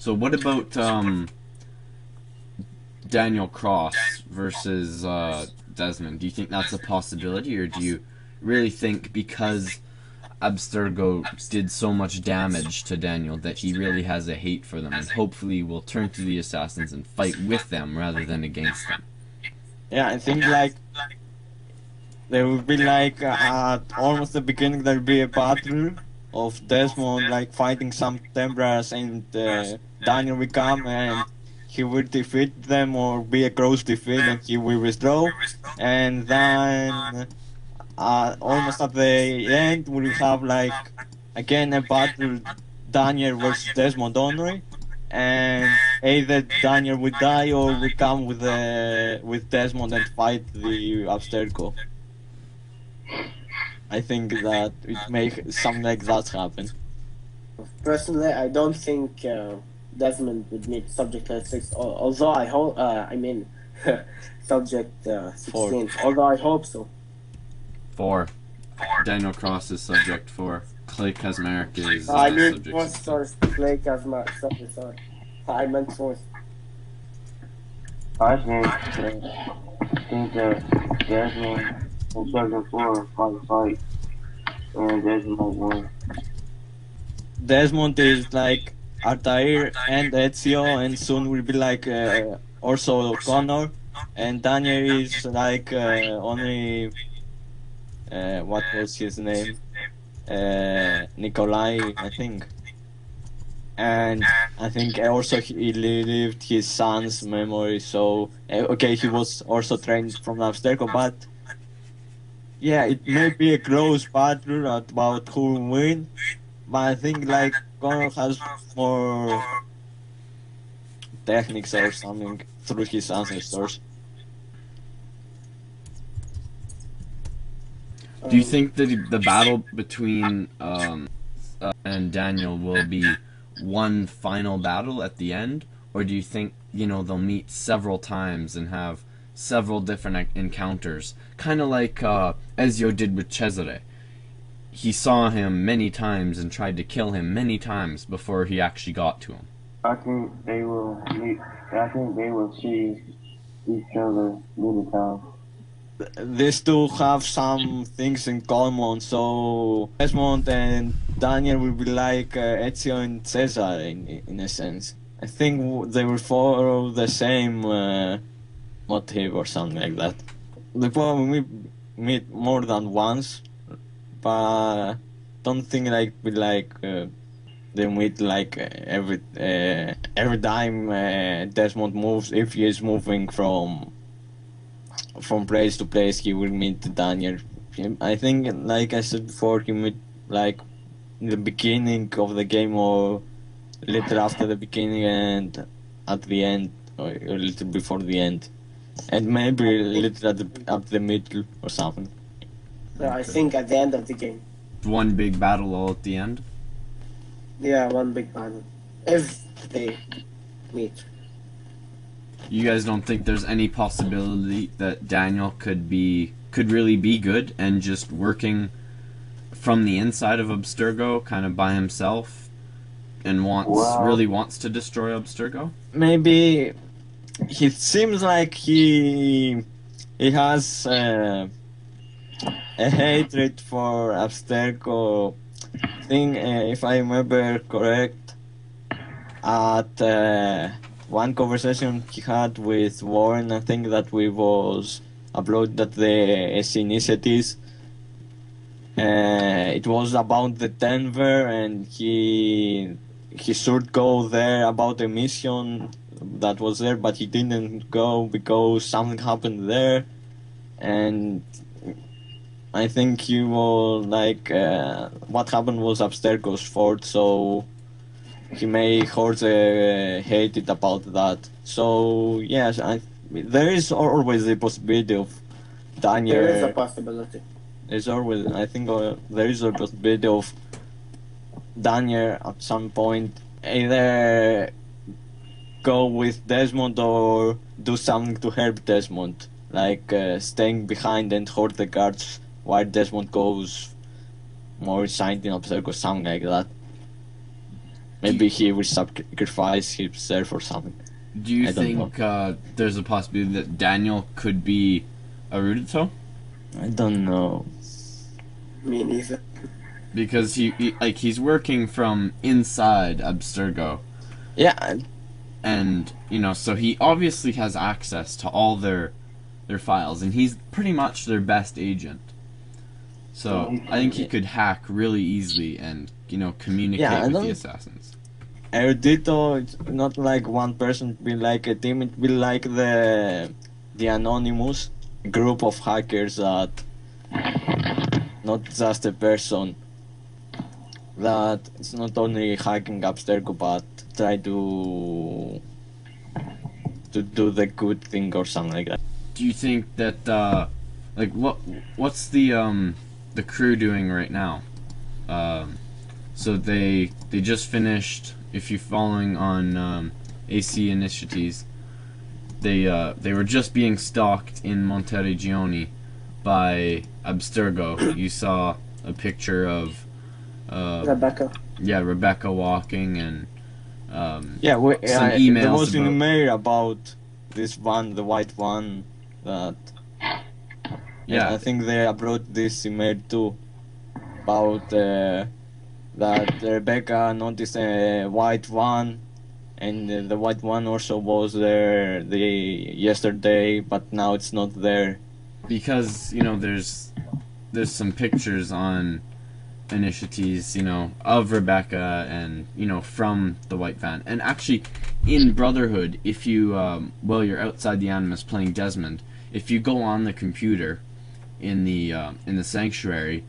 So what about Daniel Cross versus Desmond? Do you think that's a possibility, or do you really think because Abstergo did so much damage to Daniel that he really has a hate for them and hopefully will turn to the assassins and fight with them rather than against them? Yeah, I think like there will be like at almost the beginning there will be a battle of Desmond like fighting some Templars and Daniel will come and he will defeat them or be a close defeat and he will withdraw and then almost at the end we will have like again a battle Daniel versus Desmond only and either Daniel will die or will come with Desmond and fight the Abstergo. I think that it make something like that happen. Personally, I don't think Desmond would meet Subject 36, although I hope, I mean, Subject 16, although I hope so. 4. Daniel Cross is subject 4. Clay Kazmarek is I mean, subject fourth 16. source, Blake Kazmarek, sorry. I meant fourth. I think that Desmond and Subject 4 probably fight, and Desmond might win. Desmond is like Altair and Ezio, and soon will be like also Connor, and Daniel is like only what was his name? Nikolai, I think. And I think also he lived his son's memory, so okay, he was also trained from Abstergo, but yeah, it may be a close battle about who will win, but I think like Connor has more techniques or something through his ancestors. Do you think that the battle between and Daniel will be one final battle at the end, or do you think they'll meet several times and have several different encounters, kind of like Ezio did with Cesare? He saw him many times and tried to kill him many times before he actually got to him. I think they will meet. I think they will see each other many times. These two have some things in common, so Desmond and Daniel will be like Ezio and Cesar in a sense. I think they will follow the same motive or something like that. They probably meet more than once, but don't think like we they meet like every time Desmond moves. If he is moving from place to place, he will meet Daniel. I think, like I said before, he meet like in the beginning of the game or a little after the beginning and at the end or a little before the end, and maybe a little at the middle or something. So I think at the end of the game. One big battle all at the end. Yeah, one big battle. If they meet. You guys don't think there's any possibility that Daniel could really be good and just working from the inside of Abstergo, kind of by himself, and really wants to destroy Abstergo? Maybe he seems like he has a hatred for Abstergo. I think if I remember correct, at one conversation he had with Warren, I think that we was uploaded at the SC Initiatives. It was about the Denver, and he should go there about a mission that was there, but he didn't go because something happened there, and I think he was like what happened was Abstergo's fault, so he may hurt hated about that. So yes, there is always the possibility of Daniel. There is a possibility. There's always, I think, there is a possibility of Daniel at some point either go with Desmond or do something to help Desmond, like staying behind and hurt the guards while Desmond goes more inside in Abstergo or something like that. Maybe he will sacrifice himself or something. Do you I don't think there's a possibility that Daniel could be Aruto? I don't know. Me neither. Because he's working from inside Abstergo, Yeah, and so he obviously has access to all their files, and he's pretty much their best agent. So I think he could hack really easily and communicate I with the don't- assassins. Erudito, it's not like one person, it will be like a team, it will be like the Anonymous group of hackers that not just a person that it's not only hacking Abstergo but try to do the good thing or something like that. Do you think that what's the crew doing right now? So they just finished. If you're following on AC Initiatives, they were just being stalked in Monteriggioni by Abstergo. You saw a picture of Rebecca. Rebecca walking and Yeah, some there emails was an about- email about this one, the white one, that yeah. I think they brought this email too about that Rebecca noticed a white one, and the white one also was there yesterday, but now it's not there. Because there's some pictures on Initiatives of Rebecca and from the white van. And actually in Brotherhood, if you while you're outside the Animus playing Desmond, if you go on the computer in the sanctuary,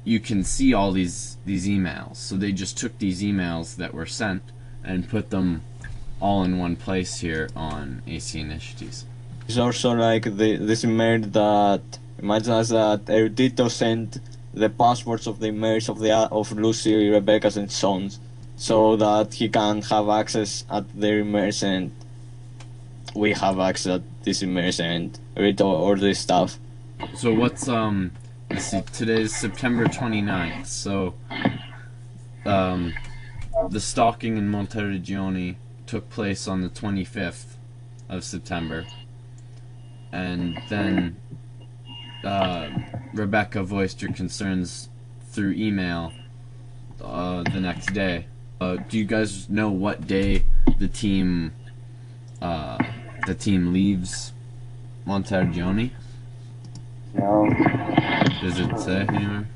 you can see all these emails. So they just took these emails that were sent and put them all in one place here on AC Initiatives. It's also like this email that imagines that Erudito sent the passwords of the emails of Lucy, Rebecca's and sons, so that he can have access at their emails, and we have access at these emails and read all this stuff. So what's let's see, today's September 29th. So the stalking in Monteriggioni took place on the 25th of September. And then Rebecca voiced her concerns through email the next day. Do you guys know what day the team leaves Monteriggioni? No. Does it say anywhere?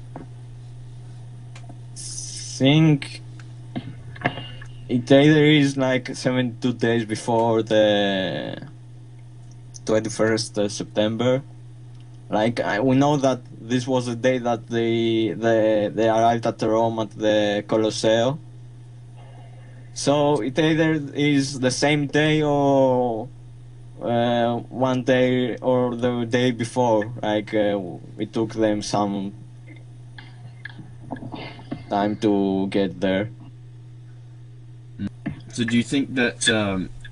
Think it either is like 72 days before the 21st September. Like we know that this was the day that they arrived at Rome at the Colosseo. So it either is the same day or one day or the day before. Like it took them some time to get there. So do you think that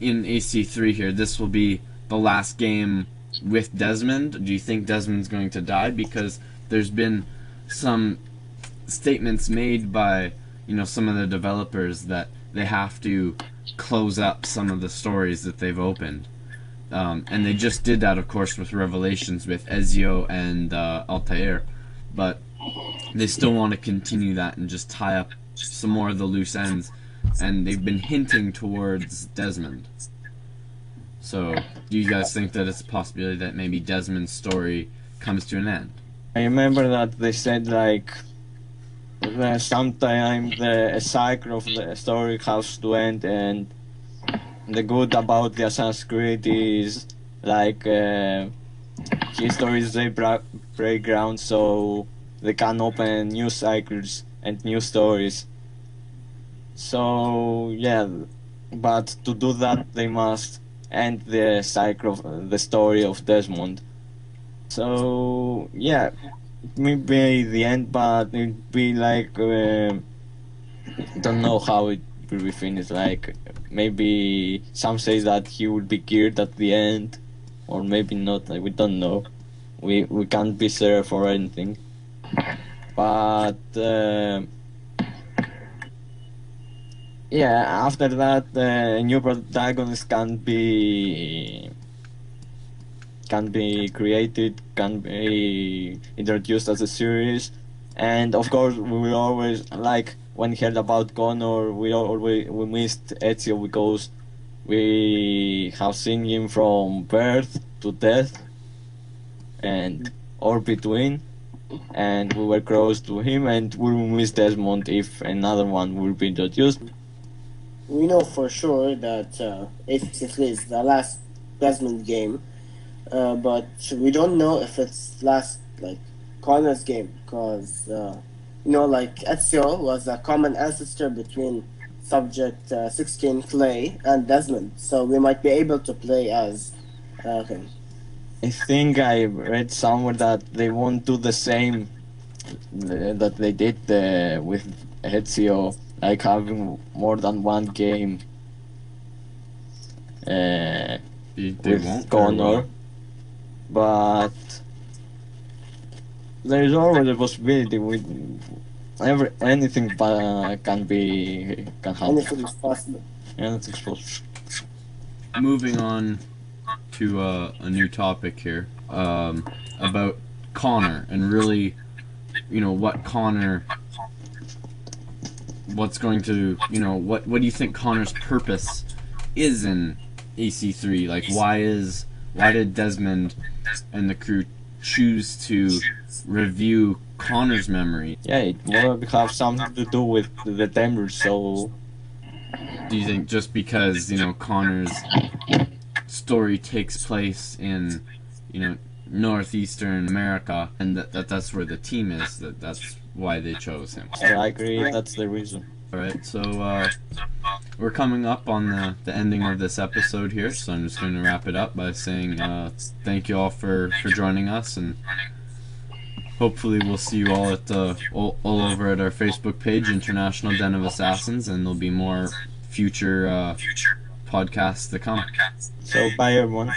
in AC3 here, this will be the last game with Desmond? Do you think Desmond's going to die? Because there's been some statements made by some of the developers that they have to close up some of the stories that they've opened, and they just did that, of course, with Revelations with Ezio and Altair, but they still want to continue that and just tie up some more of the loose ends, and they've been hinting towards Desmond. So, do you guys think that it's a possibility that maybe Desmond's story comes to an end? I remember that they said like sometimes a cycle of the story has to end, and the good about the Assassin's Creed is like history is their playground, so they can open new cycles and new stories. So yeah, but to do that they must end the cycle of the story of Desmond. So yeah, it may be the end, but it'll be like don't know how it will be finished. Like maybe some say that he will be killed at the end, or maybe not. Like, we don't know. We can't be sure for anything. But Yeah, after that, new protagonists can be created, can be introduced as a series, and of course we will always like when we heard about Connor, we missed Ezio because we have seen him from birth to death, and or between, and we were close to him, and we will miss Desmond if another one will be introduced. We know for sure that AC3 is the last Desmond game, but we don't know if it's last like Connor's game because like Ezio was a common ancestor between Subject 16 Clay and Desmond, so we might be able to play as him. I think I read somewhere that they won't do the same that they did with Ezio, like having more than one game They with won't. Connor, but there is always a possibility with anything can happen. Anything is possible. Anything's possible. Moving on to a new topic here, about Connor and really, what's going to, what do you think Connor's purpose is in AC3? Like, why did Desmond and the crew choose to review Connor's memory? Yeah, it will have something to do with the Denver, so Do you think just because, Connor's story takes place in, northeastern America, and that's where the team is, that's why they chose him? I agree that's the reason. Alright, so we're coming up on the ending of this episode here, so I'm just going to wrap it up by saying thank you all for joining us, and hopefully we'll see you all at all over at our Facebook page, International Den of Assassins, and there'll be more future podcasts to come. So bye everyone.